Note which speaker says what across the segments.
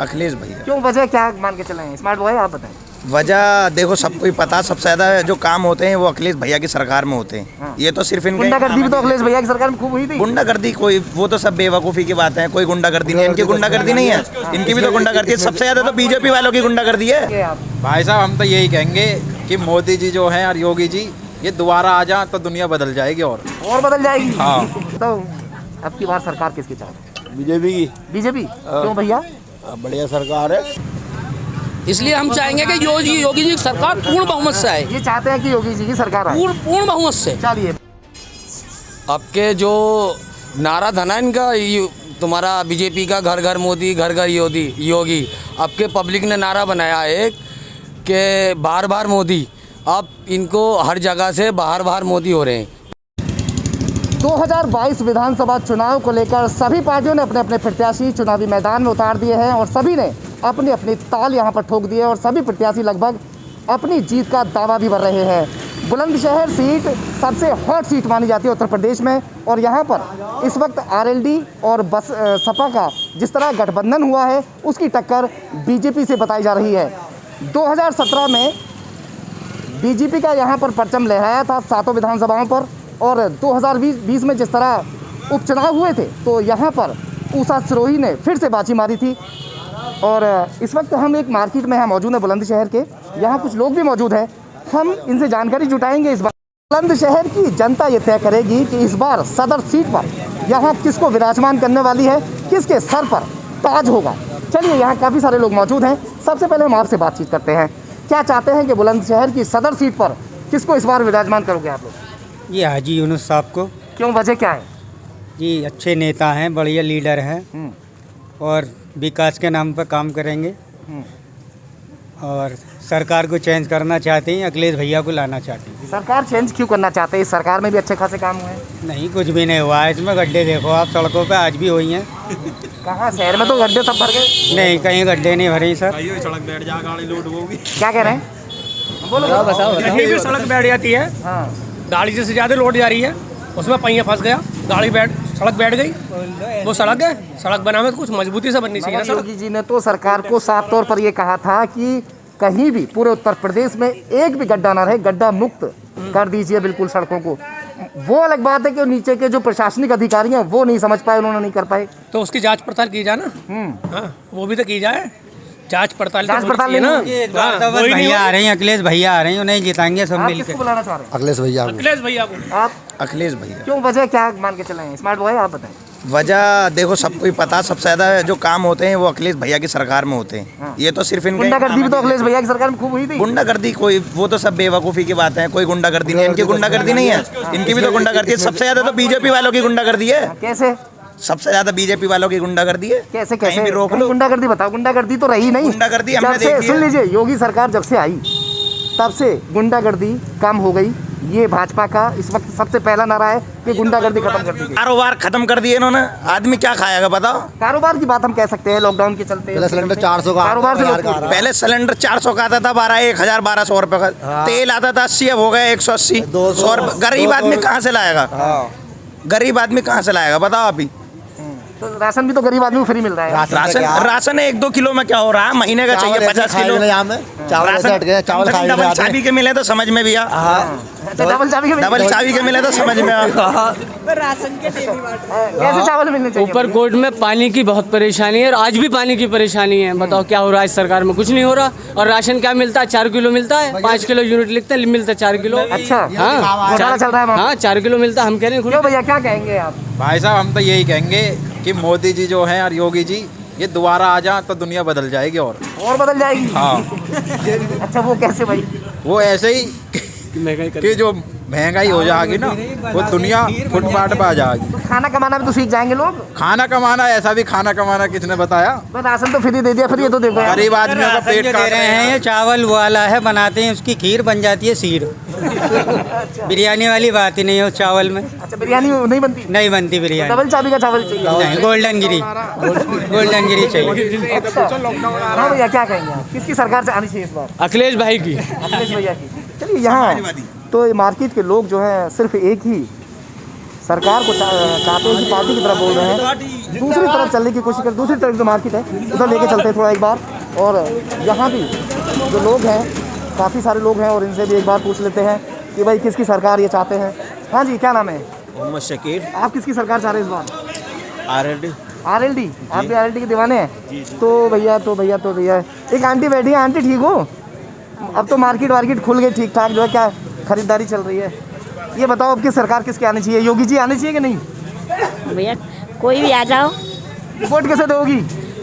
Speaker 1: अखिलेश भैया।
Speaker 2: क्यों, वजह क्या मान के चले हैं? स्मार्ट बॉय आप बताएं।
Speaker 1: वजह देखो सबको ही पता, सबसे ज्यादा जो काम होते हैं वो अखिलेश भैया की सरकार में होते हैं।
Speaker 2: हाँ।
Speaker 1: ये तो सिर्फ इनका
Speaker 2: गुंडागर्दी भी तो अखिलेश भैया की सरकार में खूब हुई थी।
Speaker 1: गुंडागर्दी कोई, वो तो सब बेवकूफ़ी की बात है। कोई गुंडागर्दी नहीं है, इनकी गुंडागर्दी नहीं है, इनकी भी तो गुंडागर्दी है। सबसे ज्यादा तो बीजेपी वालों की गुंडागर्दी है।
Speaker 3: भाई साहब हम तो यही कहेंगे कि मोदी जी जो हैं और योगी जी ये दोबारा आ जाए तो दुनिया बदल जाएगी और
Speaker 2: बदल जाएगी।
Speaker 3: हाँ।
Speaker 2: तो अब की बार सरकार किसकी चाह रहे हैं?
Speaker 4: बीजेपी की।
Speaker 2: बीजेपी क्यों भैया?
Speaker 4: बढ़िया सरकार है,
Speaker 5: इसलिए हम चाहेंगे कि योगी जी की सरकार पूर्ण बहुमत से आए।
Speaker 2: ये चाहते हैं कि योगी जी की सरकार आए
Speaker 5: पूर्ण बहुमत से।
Speaker 2: चलिए,
Speaker 5: आपके जो नारा था ना इनका, तुम्हारा बीजेपी का घर घर मोदी घर घर योगी, आपके पब्लिक ने नारा बनाया है कि बार बार मोदी। अब इनको हर जगह से बाहर मोदी हो रहे हैं।
Speaker 2: 2022 विधानसभा चुनाव को लेकर सभी पार्टियों ने अपने अपने प्रत्याशी चुनावी मैदान में उतार दिए हैं और सभी ने अपनी अपनी ताल यहां पर ठोक दी है और सभी प्रत्याशी लगभग अपनी जीत का दावा भी भर रहे हैं। बुलंदशहर सीट सबसे हॉट सीट मानी जाती है उत्तर प्रदेश में और यहां पर इस वक्त आरएलडी और सपा का जिस तरह गठबंधन हुआ है उसकी टक्कर बीजेपी से बताई जा रही है। 2017 में बीजेपी का यहाँ पर परचम लहराया था 7 विधानसभाओं पर और 2020 में जिस तरह उपचुनाव हुए थे तो यहाँ पर उषा सिरोही ने फिर से बाजी मारी थी। और इस वक्त हम एक मार्केट में हैं, मौजूद है बुलंदशहर के। यहाँ कुछ लोग भी मौजूद हैं, हम इनसे जानकारी जुटाएंगे। इस बार बुलंदशहर की जनता ये तय करेगी कि इस बार सदर सीट पर यहाँ किसको विराजमान करने वाली है, किसके सर पर ताज होगा। चलिए, यहाँ काफ़ी सारे लोग मौजूद हैं। सबसे पहले हम आपसे बातचीत करते हैं, क्या चाहते हैं कि बुलंदशहर की सदर सीट पर किसको इस बार विराजमान करोगे आप लोग?
Speaker 6: ये हाजी यूनुस साहब को।
Speaker 2: क्यों, वजह क्या है?
Speaker 6: ये अच्छे नेता हैं, बढ़िया लीडर हैं और विकास के नाम पर काम करेंगे और सरकार को चेंज करना चाहते हैं, अखिलेश भैया को लाना चाहते हैं।
Speaker 2: सरकार चेंज क्यों करना चाहते हैं? इस सरकार में भी अच्छे खासे काम हुए हैं।
Speaker 6: नहीं, कुछ भी नहीं हुआ है इसमें। गड्ढे देखो आप सड़कों पे आज भी हुई हैं।
Speaker 2: कहाँ, शहर में तो गड्ढे सब भर गए।
Speaker 6: नहीं, कहीं गड्ढे नहीं भरे सर।
Speaker 3: सड़क बैठ जा गाड़ी लूट होगी।
Speaker 2: क्या कह रहे हैं? बोलो बताओ।
Speaker 7: भी सड़क बैठ जाती है,
Speaker 2: हाँ,
Speaker 7: गाड़ी से ज़्यादा लोड जा रही है, उसमें पहिया फंस गया, सड़क बैठ गई। वो सड़क है, सड़क बनाने में कुछ मजबूती से बननी चाहिए ना।
Speaker 2: योगी जी ने तो सरकार को साफ तौर पर ये कहा था कि कहीं भी पूरे उत्तर प्रदेश में एक भी गड्ढा ना रहे, गड्ढा मुक्त कर दीजिए बिल्कुल सड़कों को। वो अलग बात है कि नीचे के जो प्रशासनिक अधिकारी हैं वो नहीं समझ पाए, उन्होंने नहीं कर पाए।
Speaker 7: तो उसकी जांच पड़ताल की जाए ना। हाँ, वो भी तो की जाए, जांच पड़ताल
Speaker 2: ना।
Speaker 6: भैया आ रहे हैं, अखिलेश भैया आ रहे हैं, उन्हें जिताएंगे सब मिलकर।
Speaker 2: बुलाना चाह रहे हैं
Speaker 4: अखिलेश भैया को।
Speaker 7: अखिलेश भैया को।
Speaker 2: आप?
Speaker 1: अखिलेश भैया।
Speaker 2: क्यों, वजह क्या मान के चले हैं? स्मार्ट बॉय आप बताएं।
Speaker 1: वजह देखो सबको ही पता, सबसे ज्यादा जो काम होते हैं वो अखिलेश भैया की सरकार में होते हैं। ये तो सिर्फ इनका
Speaker 2: गुंडागर्दी भी तो अखिलेश भैया की सरकार में खूब हुई थी।
Speaker 1: गुंडागर्दी कोई, वो तो सब बेवकूफ़ी की बात है। कोई गुंडागर्दी नहीं है, इनकी गुंडागर्दी नहीं है, इनकी भी तो गुंडागर्दी है। सबसे ज्यादा तो बीजेपी वालों की गुंडागर्दी है।
Speaker 2: कैसे?
Speaker 1: सबसे ज्यादा बीजेपी वालों की गुंडागर्दी है।
Speaker 2: कैसे
Speaker 1: कहीं
Speaker 2: कैसे
Speaker 1: भी रोक लो।
Speaker 2: गुंडागर्दी बताओ। गुंडागर्दी तो रही नहीं।
Speaker 1: गुंडागर्दी हमने
Speaker 2: जब से,
Speaker 1: देखी
Speaker 2: सुन
Speaker 1: है।
Speaker 2: लीजिए, योगी सरकार जब से आई तब से गुंडागर्दी कम हो गई। ये भाजपा का इस वक्त सबसे पहला नारा है कि गुंडागर्दी खत्म कर दी गई।
Speaker 1: कारोबार खत्म कर दिए इन्होंने। आदमी क्या खाएगा बताओ?
Speaker 2: कारोबार की बात हम कह सकते हैं, लॉकडाउन के चलते
Speaker 4: पहले सिलेंडर 400 का,
Speaker 2: कारोबार से लोग-
Speaker 1: पहले सिलेंडर 400 का आता था, 1200 रुपए का। तेल आता था 80, अब हो गया 180।
Speaker 4: 200।
Speaker 1: और गरीब आदमी कहाँ से लाएगा? गरीब आदमी कहाँ से लाएगा बताओ? अभी
Speaker 2: तो राशन भी तो गरीब आदमी को फ्री मिल रहा है।
Speaker 1: राशन 1-2 किलो में क्या हो रहा है? महीने का चाहिए 50 किलो।
Speaker 4: चावल ऐसे हट गए, चावल खाए
Speaker 1: डबल चाबी के मिले तो समझ में भी आ।
Speaker 2: अच्छा, डबल
Speaker 1: चाबी के मिले तो समझ में आ।
Speaker 2: कैसे चावल मिलने चाहिए?
Speaker 5: ऊपर कोर्ट में पानी की बहुत परेशानी है और आज भी पानी की परेशानी है। बताओ क्या हो रहा है? इस सरकार में कुछ नहीं हो रहा। और राशन क्या मिलता है? 4 किलो मिलता है, 5 किलो यूनिट लिखते हैं, मिलता है 4 किलो।
Speaker 2: अच्छा,
Speaker 5: हाँ,
Speaker 2: घोटाला चल रहा है।
Speaker 5: हाँ, 4 किलो मिलता है। हम कह रहे हैं
Speaker 2: क्यों भैया, क्या कहेंगे आप?
Speaker 3: भाई साहब हम तो यही कहेंगे कि मोदी जी जो हैं और योगी जी ये दोबारा आ जाए तो दुनिया बदल जाएगी और
Speaker 2: बदल जाएगी।
Speaker 3: हाँ।
Speaker 2: अच्छा, वो कैसे भाई?
Speaker 3: वो ऐसे ही कि जो महंगाई हो जाएगी ना वो दुनिया फुटपाथ पर आ जाएगी।
Speaker 2: तो खाना कमाना भी तो सीख जाएंगे लोग।
Speaker 3: खाना कमाना, ऐसा भी खाना कमाना किसने बताया?
Speaker 2: बस राशन तो फ्री दे दिया, फिर ये तो देखो यार।
Speaker 3: गरीब आदमियों का पेट
Speaker 6: दे
Speaker 3: काट
Speaker 6: रहे हैं। ये चावल वाला है, बनाते हैं, उसकी खीर बन जाती है सीर। बिरयानी वाली बात ही नहीं है उस चावल में।
Speaker 2: अच्छा, बिरयानी नहीं बनती?
Speaker 6: नहीं बनती बिरयानी।
Speaker 2: डबल चाबी का चावल चाहिए।
Speaker 6: नहीं, गोल्डन गिरी चाहिए।
Speaker 2: अच्छा, हाँ भैया, क्या कहेंगे आप? किसकी सरकार से आनी चाहिए इस बार?
Speaker 5: अखिलेश भाई की।
Speaker 2: अखिलेश भैया की। चलिए, यहाँ तो मार्केट के लोग जो हैं सिर्फ एक ही सरकार को चाहते हैं कि पार्टी की तरफ बोल रहे हैं, दूसरी तरफ चलने की कोशिश कर, दूसरी तरफ जो मार्केट है उधर लेके चलते हैं थोड़ा एक बार। और यहाँ भी जो लोग हैं, काफ़ी सारे लोग हैं, और इनसे भी एक बार पूछ लेते हैं कि भाई किसकी सरकार ये चाहते हैं। हाँ जी, क्या नाम है?
Speaker 4: मोहम्मद शकीर,
Speaker 2: आप किसकी सरकार चाह रहे हैं इस बार?
Speaker 4: आरएलडी।
Speaker 2: आरएलडी, आप भी आरएलडी के दीवाने हैं? तो भैया एक आंटी बैठी है। आंटी ठीक हो? अब तो मार्केट खुल गई ठीक ठाक, जो है क्या खरीदारी चल रही है। ये बताओ अब की सरकार किसकी आनी चाहिए? योगी जी आनी चाहिए कि नहीं?
Speaker 8: भैया कोई भी आ जाओ।
Speaker 2: वोट कैसे दोगी?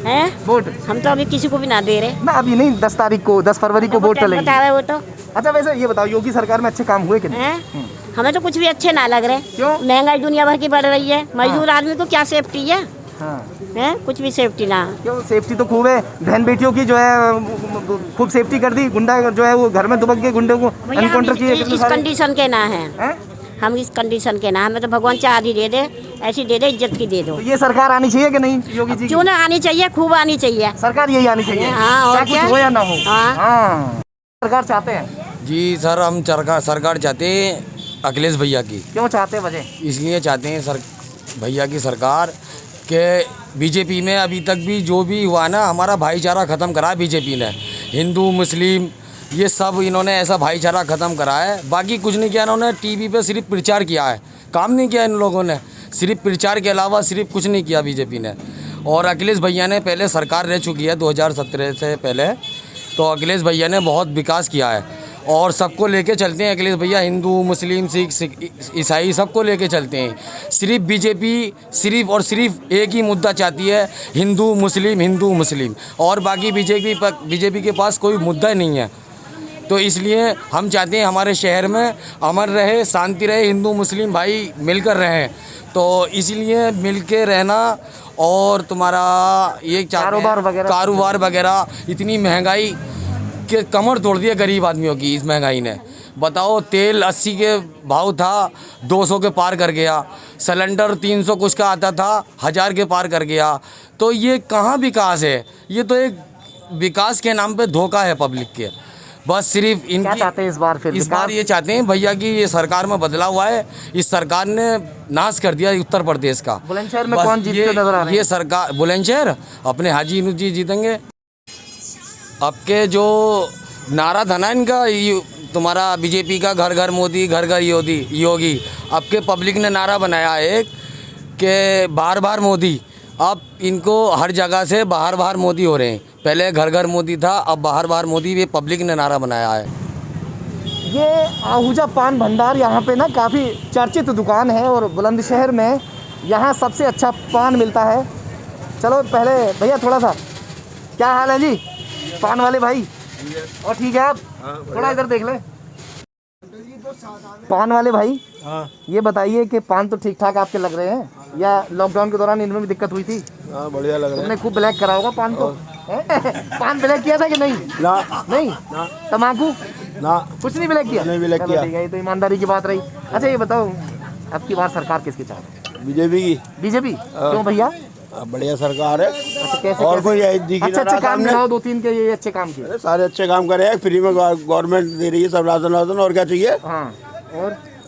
Speaker 8: हैं?
Speaker 2: वोट
Speaker 8: हम तो अभी किसी को भी ना दे रहे।
Speaker 2: ना, अभी नहीं, 10 तारीख को, 10 फरवरी को वोट चलेगी।
Speaker 8: बता रहे वो तो।
Speaker 2: अच्छा, वैसे ये बताओ योगी सरकार में अच्छे काम हुए कि नहीं?
Speaker 8: हैं? हमें तो कुछ भी अच्छे ना लग रहे।
Speaker 2: क्यों?
Speaker 8: महंगाई दुनिया भर की बढ़ रही है, मजदूर आदमी को क्या सेफ्टी है?
Speaker 2: हाँ।
Speaker 8: हैं? कुछ भी सेफ्टी ना।
Speaker 2: क्यों? सेफ्टी तो खूब है, बहन बेटियों की जो है खूब सेफ्टी कर दी। गुंडा जो है वो घर में दुबक के गुंडे को
Speaker 8: भैया हम
Speaker 2: एनकाउंटर किए।
Speaker 8: इस कंडीशन के ना हैं।
Speaker 2: हैं?
Speaker 8: हम इस कंडीशन के ना, हमें तो भगवान चाह दे दे, ऐसी दे दे, इज्जत की दे दो।
Speaker 2: तो ये सरकार आनी चाहिए कि नहीं योगी जी की?
Speaker 8: क्यों ना आनी चाहिए, खूब आनी चाहिए।
Speaker 2: सरकार यही आनी चाहिए।
Speaker 8: हाँ, और
Speaker 2: चाहे
Speaker 8: क्या?
Speaker 2: कुछ हो या ना हो।
Speaker 8: हाँ।
Speaker 2: हाँ, सरकार चाहते हैं।
Speaker 5: जी सर, हम सरकार चाहते हैं अखिलेश भैया की।
Speaker 2: क्यों चाहते हैं? वजह?
Speaker 5: इसलिए चाहते हैं भैया की सरकार के बीजेपी में अभी तक भी जो भी हुआ ना, हमारा भाईचारा ख़त्म करा है बीजेपी ने। हिंदू मुस्लिम ये सब इन्होंने ऐसा भाईचारा ख़त्म करा है, बाकी कुछ नहीं किया इन्होंने। टीवी पे सिर्फ प्रचार किया है, काम नहीं किया इन लोगों ने। सिर्फ प्रचार के अलावा सिर्फ कुछ नहीं किया बीजेपी ने। और अखिलेश भैया ने पहले सरकार रह चुकी है 2017 से पहले, तो अखिलेश भैया ने बहुत विकास किया है और सबको लेके चलते हैं अखिलेश भैया। हिंदू मुस्लिम सिख ईसाई सबको लेके चलते हैं। सिर्फ बीजेपी सिर्फ और सिर्फ एक ही मुद्दा चाहती है, हिंदू मुस्लिम, और बाकी बीजेपी के पास कोई मुद्दा नहीं है। तो इसलिए हम चाहते हैं हमारे शहर में अमन रहे, शांति रहे, हिंदू मुस्लिम भाई मिलकर रहें। तो इसलिए मिलके रहना, और तुम्हारा ये कारोबार वगैरह इतनी महंगाई के कमर तोड़ दिया गरीब आदमियों की इस महंगाई ने। बताओ, तेल 80 के भाव था, 200 के पार कर गया। सिलेंडर 300 कुछ का आता था, 1000 के पार कर गया। तो ये कहाँ विकास है? ये तो एक विकास के नाम पे धोखा है पब्लिक के। बस सिर्फ इनकी
Speaker 2: क्या चाहते हैं इस बार? फिर
Speaker 5: इस बार ये चाहते हैं भैया की ये सरकार में बदलाव हुआ है। इस सरकार ने नाश कर दिया उत्तर प्रदेश का।
Speaker 2: बुलंदशहर में कौन जीतते नजर आ रहे हैं?
Speaker 5: ये सरकार बुलंदशहर अपने हाजी इनू जी जीतेंगे। आपके जो नारा था ना इनका, तुम्हारा बीजेपी का घर घर मोदी, घर घर योगी, आपके पब्लिक ने नारा बनाया एक कि बार बार मोदी। अब इनको हर जगह से बाहर मोदी हो रहे हैं। पहले घर घर मोदी था, अब बाहर मोदी। ये पब्लिक ने नारा बनाया है।
Speaker 2: ये आहूजा पान भंडार यहाँ पे ना काफ़ी चर्चित दुकान है, और बुलंदशहर में यहाँ सबसे अच्छा पान मिलता है। चलो पहले भैया थोड़ा सा, क्या हाल है जी पान वाले भाई? और ठीक है आप? थोड़ा इधर देख ले पान वाले भाई। ये बताइए कि पान तो ठीक ठाक आपके लग रहे हैं, या लॉकडाउन के दौरान इनमें भी दिक्कत हुई थी?
Speaker 4: बढ़िया लग रहा है।
Speaker 2: तुमने खूब ब्लैक करा होगा पान तो। पान ब्लैक किया था कि नहीं? नहीं। तम्बाकू
Speaker 4: ना,
Speaker 2: कुछ नहीं ब्लैक किया?
Speaker 4: नहीं ब्लैक
Speaker 2: चलो
Speaker 4: किया।
Speaker 2: ठीक है, ये तो ईमानदारी की बात रही। अच्छा ये बताओ, अब की बार सरकार किसकी चाहते हैं?
Speaker 4: बीजेपी की।
Speaker 2: बीजेपी? क्यों भैया?
Speaker 4: बढ़िया सरकार है।
Speaker 2: अच्छा, कैसे
Speaker 4: और
Speaker 2: कैसे?
Speaker 4: कोई
Speaker 2: अच्छे काम गिनाओ, 2-3 के ये अच्छे काम किए।
Speaker 4: सारे अच्छे काम करे हैं, फ्री में गवर्नमेंट दे रही है सब राशन, और क्या चाहिए?
Speaker 2: हाँ,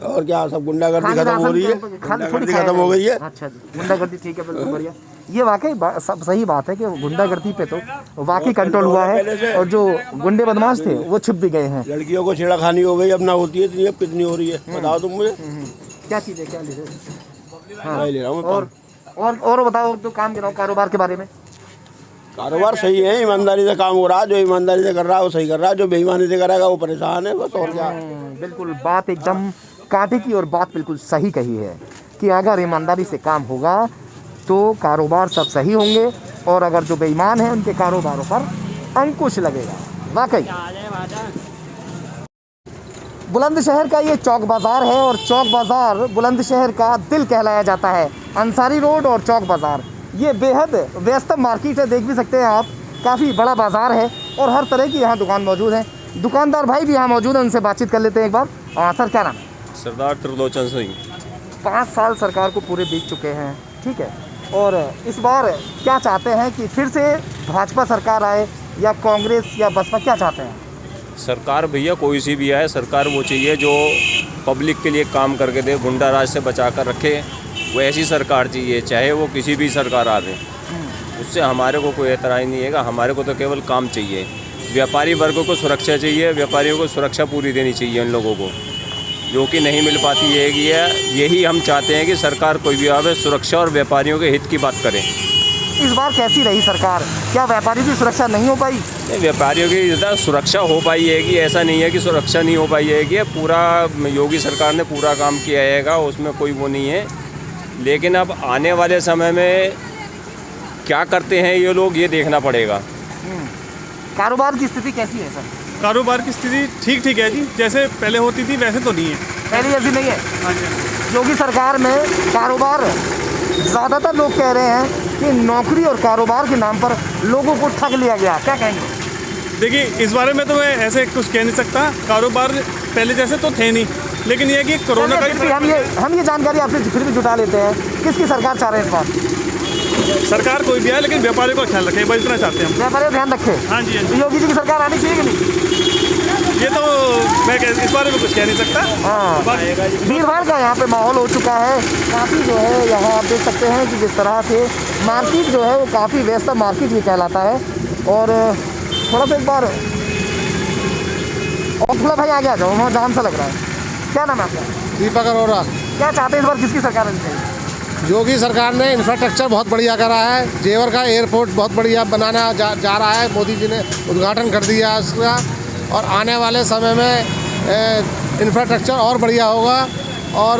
Speaker 4: और क्या, सब गुंडागर्दी खत्म हो रही है, गुंडागर्दी खत्म हो गई है।
Speaker 2: अच्छा, गुंडागर्दी ठीक है, बिल्कुल बढ़िया। ये वाकई सब सही बात है कि गुंडागर्दी पे तो वाकई कंट्रोल हुआ है, और जो गुंडे बदमाश थे वो छिप भी गए हैं।
Speaker 4: लड़कियों को छेड़खानी हो गई, अब ना होती है इतनी, अब कितनी हो रही है बताओ तुम मुझे।
Speaker 2: क्या चीज़ है, क्या ले रहे हो? हाँ,
Speaker 4: ले रहा हूँ।
Speaker 2: और बताओ, तो काम गिनाओ कारोबार के बारे में।
Speaker 4: कारोबार सही है, ईमानदारी से काम हो रहा है। जो ईमानदारी से कर रहा है वो सही कर रहा है, जो बेईमानी से करेगा वो परेशान है, बस। और क्या?
Speaker 2: बिल्कुल बात एकदम कांटे की, और बात बिल्कुल सही कही है कि अगर ईमानदारी से काम होगा तो कारोबार सब सही होंगे, और अगर जो बेईमान हैं उनके कारोबारों पर अंकुश लगेगा। वाकई बुलंदशहर का ये चौक बाज़ार है, और चौक बाज़ार बुलंदशहर का दिल कहलाया जाता है। अंसारी रोड और चौक बाज़ार ये बेहद व्यस्त मार्केट है, देख भी सकते हैं आप। काफ़ी बड़ा बाज़ार है, और हर तरह की यहाँ दुकान मौजूद है। दुकानदार भाई भी यहाँ मौजूद हैं, उनसे बातचीत कर लेते हैं एक बार। सर क्या नाम है?
Speaker 9: सरदार त्रिलोचन सिंह।
Speaker 2: 5 साल सरकार को पूरे बीत चुके हैं, ठीक है, और इस बार क्या चाहते हैं कि फिर से भाजपा सरकार आए, या कांग्रेस या बसपा, क्या चाहते हैं?
Speaker 9: सरकार भैया कोई सी भी आए, सरकार वो चाहिए जो पब्लिक के लिए काम करके दे, गुंडा राज से बचा कर रखे, वो ऐसी सरकार चाहिए, चाहे वो किसी भी सरकार आवे। उससे हमारे को कोई एतराज़ नहीं है, हमारे को तो केवल काम चाहिए। व्यापारी वर्ग को सुरक्षा चाहिए, व्यापारियों को सुरक्षा पूरी देनी चाहिए उन लोगों को, जो कि नहीं मिल पाती है। यही हम चाहते हैं कि सरकार कोई भी आवे, सुरक्षा और व्यापारियों के हित की बात करें।
Speaker 2: इस बार कैसी रही सरकार? क्या व्यापारियों की सुरक्षा नहीं हो पाई?
Speaker 9: नहीं, व्यापारियों की ज़्यादा सुरक्षा हो पाई है कि ऐसा नहीं है कि सुरक्षा नहीं हो पाई है कि पूरा योगी सरकार ने पूरा काम किया है, उसमें कोई वो नहीं है। लेकिन अब आने वाले समय में क्या करते हैं ये लोग, ये देखना पड़ेगा।
Speaker 2: कारोबार की स्थिति कैसी है सर?
Speaker 10: कारोबार की स्थिति ठीक ठीक है जी, जैसे पहले होती थी वैसे तो नहीं है।
Speaker 2: पहले ऐसी नहीं है।
Speaker 10: हाँ जी।
Speaker 2: योगी सरकार में कारोबार, ज़्यादातर लोग कह रहे हैं कि नौकरी और कारोबार के नाम पर लोगों को ठग लिया गया, क्या कहेंगे?
Speaker 10: देखिए, इस बारे में तो मैं ऐसे कुछ कह नहीं सकता। कारोबार पहले जैसे तो थे नहीं, लेकिन ये है कि कोरोना का
Speaker 2: हम ये जानकारी आपसे फिर भी जुटा लेते हैं। किसकी सरकार चाह रहे हैं इस बार?
Speaker 10: सरकार कोई भी है, लेकिन व्यापारियों का ख्याल रखे, बस इतना चाहते हैं हम।
Speaker 2: व्यापारियों का ध्यान रखे।
Speaker 10: हाँ जी, हाँ जी।
Speaker 2: योगी जी की सरकार आनी चाहिए कि नहीं?
Speaker 10: ये तो मैं इस बारे में कुछ कह नहीं सकता।
Speaker 2: हाँ, भीड़-भाड़ का यहाँ पे माहौल हो चुका है काफ़ी, जो है यहाँ आप देख सकते हैं कि जिस तरह से मार्केट जो है वो काफ़ी व्यस्त मार्केट भी कहलाता है। और थोड़ा सा एक बार और थोड़ा भाई आगे आ जाओ, वहाँ जाम सा लग रहा है। क्या नाम है आपका?
Speaker 11: दीपक अरोड़ा।
Speaker 2: क्या चाहते हैं इस बार किसकी सरकार आनी चाहिए?
Speaker 11: योगी सरकार ने इंफ्रास्ट्रक्चर बहुत बढ़िया करा है। जेवर का एयरपोर्ट बहुत बढ़िया बनाना जा रहा है, मोदी जी ने उद्घाटन कर दिया उसका। और आने वाले समय में इंफ्रास्ट्रक्चर और बढ़िया होगा। और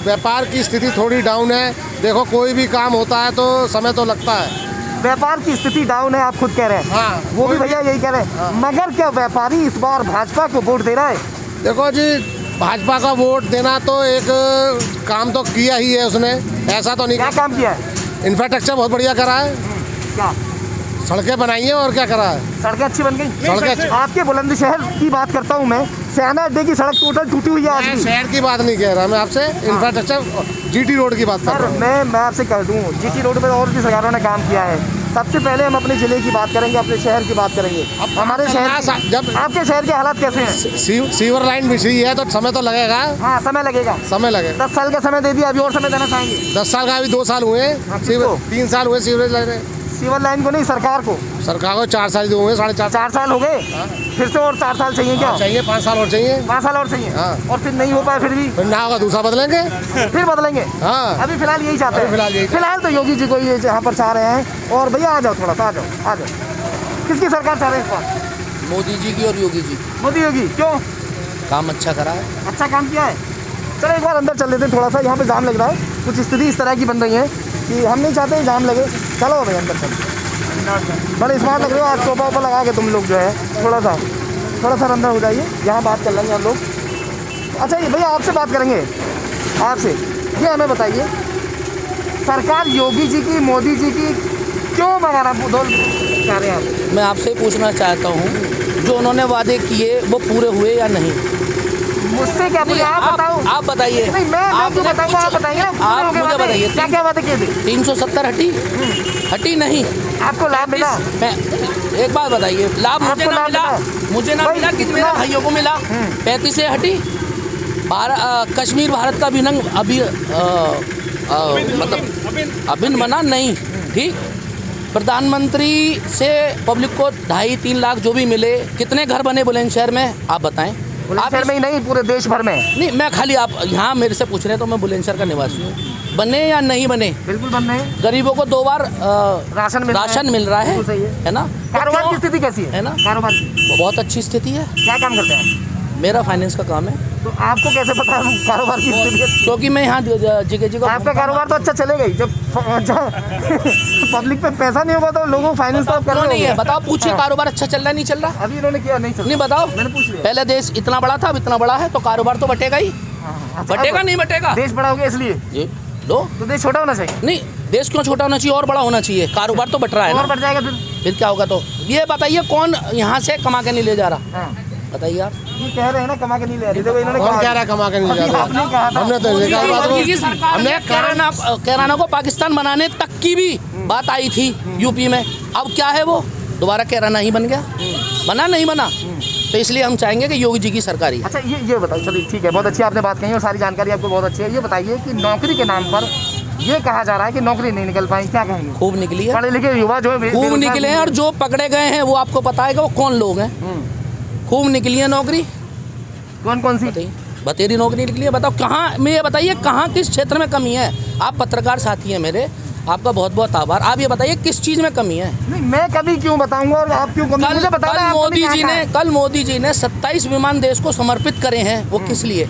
Speaker 11: व्यापार की स्थिति थोड़ी डाउन है। देखो, कोई भी काम होता है तो समय तो लगता है।
Speaker 2: व्यापार की स्थिति डाउन है, आप खुद कह रहे हैं।
Speaker 11: हाँ,
Speaker 2: वो भी भैया यही कह रहे हैं। हाँ। मगर क्या व्यापारी इस बार भाजपा को वोट दे रहा है?
Speaker 11: देखो जी, भाजपा का वोट देना तो एक काम तो किया ही है उसने, ऐसा तो नहीं।
Speaker 2: क्या काम किया है?
Speaker 11: इंफ्रास्ट्रक्चर बहुत बढ़िया करा है।
Speaker 2: क्या
Speaker 11: सड़कें बनाई हैं और क्या करा है?
Speaker 2: सड़कें अच्छी बन गई।
Speaker 11: सड़कें
Speaker 2: आपके बुलंदशहर की बात करता हूँ मैं, सयाना अड्डे की सड़क टोटल टूटी हुई है आज भी।
Speaker 11: शहर की बात नहीं कह रहा मैं आपसे, इंफ्रास्ट्रक्चर जीटी रोड की बात कर रहा हूँ।
Speaker 2: मैं आपसे कह दूँ, जीटी रोड पर और भी सरकारों ने काम किया है। सबसे पहले हम अपने ज़िले की बात करेंगे, अपने शहर की बात करेंगे। हमारे शहर, जब आपके शहर के हालात कैसे हैं?
Speaker 11: सीवर लाइन बिछी है तो समय तो लगेगा।
Speaker 2: हाँ, समय लगेगा।
Speaker 11: 10
Speaker 2: साल का समय दे दिया, अभी और समय देना चाहेंगे?
Speaker 11: 10 साल का अभी 2 साल हुए, 3 साल हुए सीवरेज लाइन।
Speaker 2: सीवर लाइन को नहीं, सरकार को।
Speaker 11: सरकार को 4 साल हुए, 4.5
Speaker 2: 4 साल हो गए। फिर से और 4 साल चाहिए क्या?
Speaker 11: चाहिए, 5 साल और चाहिए।
Speaker 2: 5 साल और चाहिए।
Speaker 11: हाँ।
Speaker 2: और फिर नहीं हो पाए फिर भी?
Speaker 11: फिर ना होगा, दूसरा बदलेंगे।
Speaker 2: फिर बदलेंगे।
Speaker 11: हाँ,
Speaker 2: अभी फिलहाल यही चाहते हैं। फिलहाल तो योगी जी को ये यहाँ पर चाह रहे हैं। और भैया आ जाओ, थोड़ा सा आ जाओ। किसकी सरकार चाह रहे हैं इस बार?
Speaker 5: मोदी जी की और योगी जी।
Speaker 2: मोदी योगी क्यों?
Speaker 5: काम अच्छा करा है।
Speaker 2: अच्छा काम किया है। चलो एक बार अंदर चल लेते हैं, थोड़ा सा यहाँ पे जाम लग रहा है। कुछ स्थिति इस तरह की बन रही है कि हम नहीं चाहते जाम लगे। चलो भाई अंदर चलो। बड़े स्मार्ट लग रहे हो आज, टोपा वोपा लगा के तुम लोग जो है। थोड़ा सा अंदर हो जाइए, यहाँ बात कर लेंगे हम लोग। अच्छा ये भैया आपसे बात करेंगे, आपसे ये हमें बताइए, सरकार योगी जी की, मोदी जी की क्यों बनाना चाह रहे हैं आप?
Speaker 5: मैं आपसे पूछना चाहता हूँ, जो उन्होंने वादे किए वो पूरे हुए या नहीं?
Speaker 2: मुझसे क्या पूछे? आप बताओ।
Speaker 5: आप बताइए।
Speaker 2: नहीं, मैं क्यों बताऊंगा, आप बताइए।
Speaker 5: आप मुझे बताइए,
Speaker 2: क्या वादे किए थे?
Speaker 5: 370 हटी नहीं।
Speaker 2: आपको लाभ मिला?
Speaker 5: एक बात बताइए, लाभ मुझे ना मिला, कितने भाइयों को मिला? 35 से हटी। कश्मीर भारत का मतलब अभिन्न बना नहीं, ठीक। प्रधानमंत्री से पब्लिक को 2.5-3 लाख जो भी मिले, कितने घर बने बुलंदशहर में आप बताएं?
Speaker 2: बुलंदशहर में ही नहीं, पूरे देश भर में।
Speaker 5: नहीं, मैं खाली आप यहाँ मेरे से पूछ रहे हैं तो मैं बुलंदशहर का निवासी हूँ। बने या नहीं बने?
Speaker 2: बिल्कुल बन रहे हैं।
Speaker 5: गरीबों को 2 बार
Speaker 2: राशन मिल रहा
Speaker 5: है ना?
Speaker 2: कारोबार की स्थिति कैसी है ना? कारोबार
Speaker 5: बहुत अच्छी स्थिति है।
Speaker 2: क्या काम करते हैं?
Speaker 5: मेरा फाइनेंस का काम है।
Speaker 2: तो आपको कैसे पता है कारोबार की स्थिति?
Speaker 5: क्योंकि मैं यहाँ जिगे को।
Speaker 2: आपका कारोबार तो अच्छा चलेगा ही, जब पब्लिक पे पैसा नहीं होगा तो लोगों को फाइनेंस तो
Speaker 5: क्यों नहीं है? बताओ, पूछिए। कारोबार अच्छा चल रहा नहीं चल रहा?
Speaker 2: अभी इन्होंने किया नहीं चल रहा।
Speaker 5: नहीं, बताओ।
Speaker 2: मैंने पूछ लिया।
Speaker 5: पहले देश इतना बड़ा था, अब इतना बड़ा है तो कारोबार तो बटेगा ही। बटेगा नहीं बटेगा?
Speaker 2: देश बड़ा हो गया इसलिए
Speaker 5: जी लो,
Speaker 2: तो देश छोटा होना चाहिए।
Speaker 5: नहीं, देश क्यों छोटा होना चाहिए? और बड़ा होना चाहिए। कारोबार तो बट रहा है,
Speaker 2: और बढ़ जाएगा
Speaker 5: फिर क्या होगा? तो ये बताइए, कौन यहाँ से कमा के नहीं ले जा रहा? बताइए आप।
Speaker 2: ये कह रहे हैं ना कमा के नहीं ले रही, देखो इन्होंने
Speaker 11: कौन कह रहा है कमा के नहीं ले जा रहा? हमने तो
Speaker 5: हमने कैराना को पाकिस्तान बनाने तक की भी बात आई थी यूपी में। अब क्या है, वो दोबारा कैराना ही बन गया? बना नहीं बना?
Speaker 12: तो इसलिए हम चाहेंगे कि योगी जी की सरकार ही।
Speaker 2: अच्छा ये बताइए, चलिए ठीक है, बहुत अच्छी आपने बात कही और सारी जानकारी आपको बहुत अच्छी है। ये बताइए कि नौकरी के नाम पर ये कहा जा रहा है कि नौकरी नहीं निकल पाई, क्या कहेंगे?
Speaker 12: खूब निकली है,
Speaker 2: पढ़े लिखे युवा जो है
Speaker 12: खूब निकले हैं, और जो पकड़े गए हैं वो आपको पता है कि वो कौन लोग हैं। खूब निकली है नौकरी।
Speaker 2: कौन कौन सी?
Speaker 12: बतेरी नौकरी निकली है। बताओ कहाँ, मैं ये बताइए कहाँ किस क्षेत्र में कमी है? आप पत्रकार साथी हैं मेरे, आपका बहुत बहुत आभार। आप ये बताइए किस चीज़ में कमी है?
Speaker 2: नहीं, मैं कभी क्यों बताऊंगा और आप क्यों कमी? मुझे बताना है।
Speaker 12: कल मोदी जी ने 27 विमान देश को समर्पित करे हैं। वो किस लिए?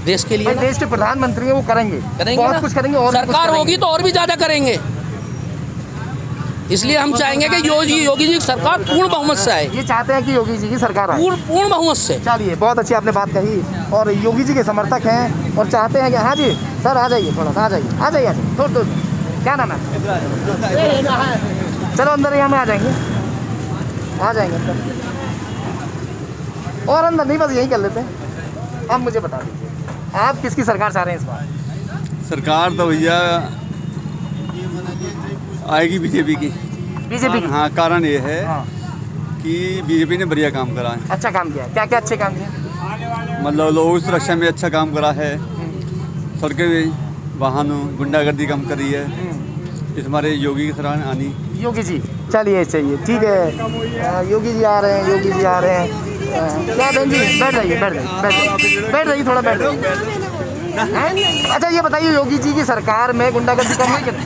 Speaker 12: देश के लिए।
Speaker 2: देश के प्रधानमंत्री हैं, वो करेंगे बहुत कुछ करेंगे, और
Speaker 12: सरकार होगी तो और भी ज़्यादा करेंगे। इसलिए हम चाहेंगे कि योगी जी की सरकार पूर्ण बहुमत से आए।
Speaker 2: ये चाहते हैं कि योगी जी की सरकार आए
Speaker 12: पूर्ण बहुमत से।
Speaker 2: चलिए, बहुत अच्छी आपने बात कही और योगी जी के समर्थक हैं और चाहते हैं कि हाँ जी सर आ जाइए, थोड़ा सा आ जाइए थोड़ा। क्या नाम है? चलो अंदर यहाँ में आ जाएंगे अंदर, और अंदर नहीं, बस यही कर लेते हैं। अब मुझे बता दीजिए आप किसकी सरकार चाह रहे हैं इस बार?
Speaker 10: सरकार तो भैया आएगी बीजेपी की। हाँ, कारण ये है कि बीजेपी ने बढ़िया काम करा है।
Speaker 2: अच्छा काम किया है। क्या क्या अच्छे काम किए?
Speaker 10: मतलब लोगों की सुरक्षा में अच्छा काम करा है, सड़कें वाहनों गुंडागर्दी कम करी है। इस हमारे योगी की सराहना आनी।
Speaker 2: योगी जी, चलिए ठीक है, योगी जी आ रहे हैं। क्या बहन जी, बैठ जाइए थोड़ा, बैठ जाइए। अच्छा ये बताइए, योगी जी की सरकार में गुंडागर्दी कम हुई कितनी?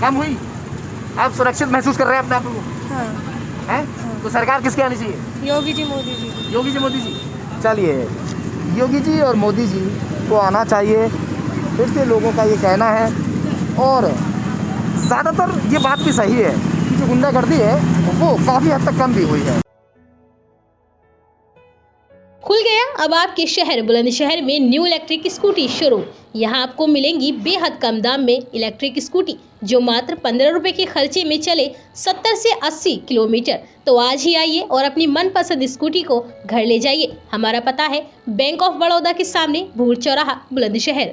Speaker 2: कम हुई? आप सुरक्षित महसूस कर रहे हैं अपने आप को? हैं? तो सरकार किसकी आनी चाहिए? योगी जी मोदी जी। चलिए, योगी जी और मोदी जी को आना चाहिए, फिर से लोगों का ये कहना है। और ज़्यादातर ये बात भी सही है कि जो गुंडागर्दी है वो काफ़ी हद तक कम भी हुई है।
Speaker 13: खुल गया अब आपके शहर बुलंदशहर में न्यू इलेक्ट्रिक स्कूटी शोरूम। यहाँ आपको मिलेंगी बेहद कम दाम में इलेक्ट्रिक स्कूटी जो मात्र 15 रुपए के खर्चे में चले 70 से 80 किलोमीटर। तो आज ही आइए और अपनी मनपसंद स्कूटी को घर ले जाइए। हमारा पता है बैंक ऑफ बड़ौदा के सामने भूड़ चौराहा बुलंदशहर।